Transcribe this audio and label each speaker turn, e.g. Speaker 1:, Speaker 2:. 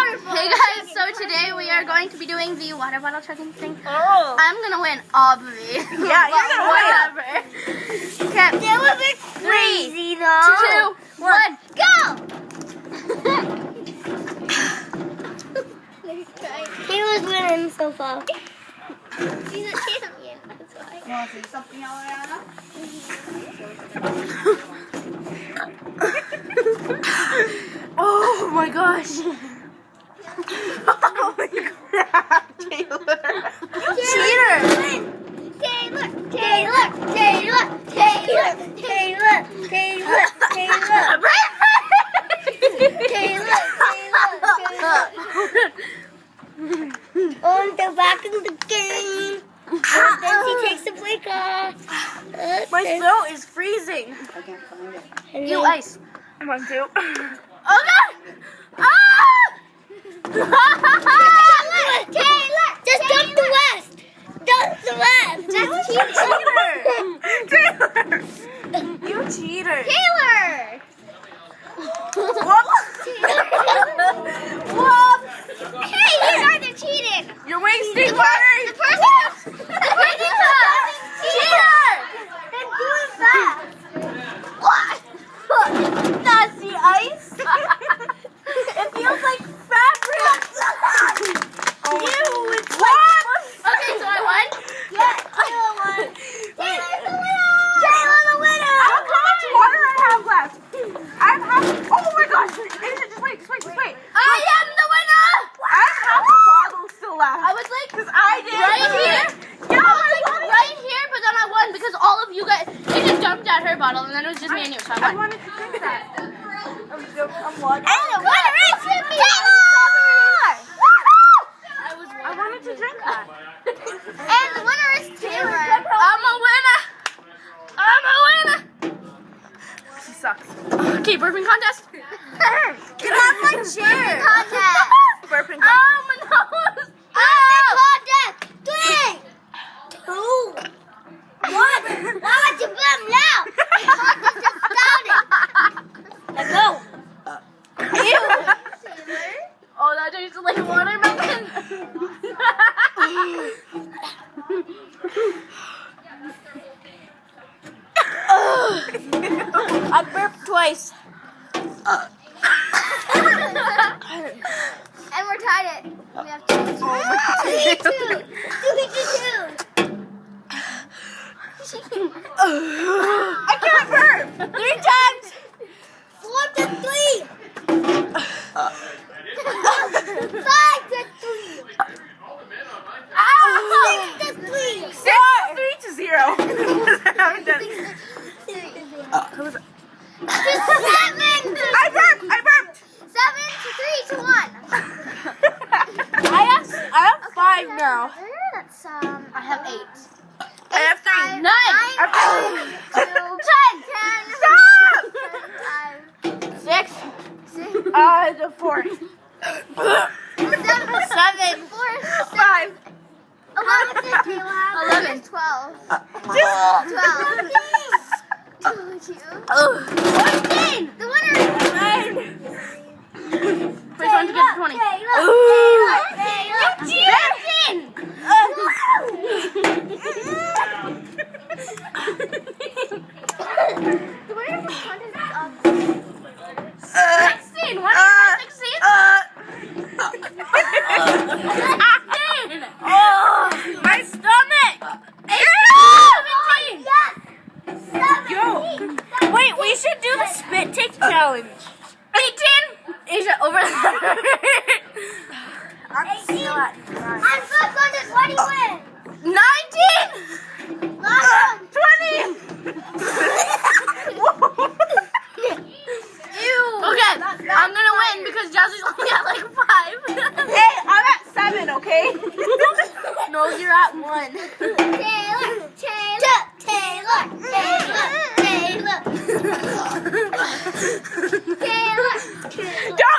Speaker 1: Hey guys, so today we are going to be doing the water bottle chugging thing.
Speaker 2: Oh.
Speaker 1: I'm gonna win, obviously.
Speaker 2: Yeah, you're gonna win.
Speaker 1: Whatever. Okay.
Speaker 2: That was a bit crazy though.
Speaker 1: 2, 1, go!
Speaker 2: He was winning so far.
Speaker 1: He's a champion, that's why.
Speaker 3: You want to say something, Eliana?
Speaker 2: Oh my gosh. Oh my crap, Taylor. You cheater.
Speaker 1: Taylor, Taylor, Taylor, Taylor, Taylor, Taylor, Taylor.
Speaker 2: On the back of the game. And then she takes the break off. My throat is freezing.
Speaker 3: I can't find it.
Speaker 1: You ice.
Speaker 2: I want to.
Speaker 1: Oh god! Ah! Taylor!
Speaker 2: Just dump the west. Dump the west.
Speaker 1: That's
Speaker 2: Taylor. You cheater.
Speaker 1: Taylor!
Speaker 2: What? What?
Speaker 1: Hey, you guys are cheating!
Speaker 2: You're wasting water.
Speaker 1: The person cheater!
Speaker 2: Then do it fast.
Speaker 1: What?
Speaker 2: That's the ice. It feels like fabric. Ew, it's what?
Speaker 1: Okay, so I won?
Speaker 2: Yeah, Taylor won.
Speaker 1: Taylor's the winner!
Speaker 2: Taylor the winner. Look how much water I have left. I have half. Oh my gosh. Just wait.
Speaker 1: I am the winner!
Speaker 2: I have half the bottle still left.
Speaker 1: I was like,
Speaker 2: Because I did.
Speaker 1: right here?
Speaker 2: Yeah,
Speaker 1: I was like right here, but then I won because all of you guys, they just dumped at her bottle and then it was just me and you, so I
Speaker 2: I
Speaker 1: won.
Speaker 2: wanted to drink that. I'm what?
Speaker 1: And the winner is Taylor!
Speaker 2: I wanted to drink that.
Speaker 1: And the winner is Taylor. I'm a winner! I'm a winner!
Speaker 2: She sucks.
Speaker 1: Okay, burping contest.
Speaker 2: Get off my chair.
Speaker 1: Contest.
Speaker 2: Burping
Speaker 1: Oh, my nose. Contest. 3, 2, 1. Why would you bum now? Contest is started.
Speaker 2: Let's go.
Speaker 1: Ew. Oh, that tastes like watermelon.
Speaker 2: I burped twice.
Speaker 1: And we're tied it. We have 2. 3, 2. 2.
Speaker 2: I can't burp. 3 times.
Speaker 1: 4 to 3. 5 to 3. 6 to 3.
Speaker 2: 3 to 0. I haven't done it.
Speaker 1: 7 to
Speaker 2: I burped.
Speaker 1: 7 to 3 to 1.
Speaker 2: I have 5 now.
Speaker 1: That's I have 8.
Speaker 2: I have 3.
Speaker 1: 9.
Speaker 2: I
Speaker 1: 10.
Speaker 2: Stop. 6. The 4. 7. 5.
Speaker 1: 11. 12. 12. 14. The winner is
Speaker 2: 9.
Speaker 1: First one to get to 20. The winner of this contest is 16. What is 16? 16.
Speaker 2: My stomach.
Speaker 1: 17.
Speaker 2: Yo. Wait, we should do the spit take challenge.
Speaker 1: 18.
Speaker 2: Asia, over there. I'm
Speaker 1: 18.
Speaker 2: still at 9.
Speaker 1: I'm first contest. What do you win?
Speaker 2: 19.
Speaker 1: Last one.
Speaker 2: 20.
Speaker 1: Ew. Okay, I'm gonna win because Jesse's only at like 5.
Speaker 2: Hey, I'm at 7, okay? No, you're at 1.
Speaker 1: Taylor, Taylor, Taylor, Taylor, Taylor, Taylor.
Speaker 2: Don't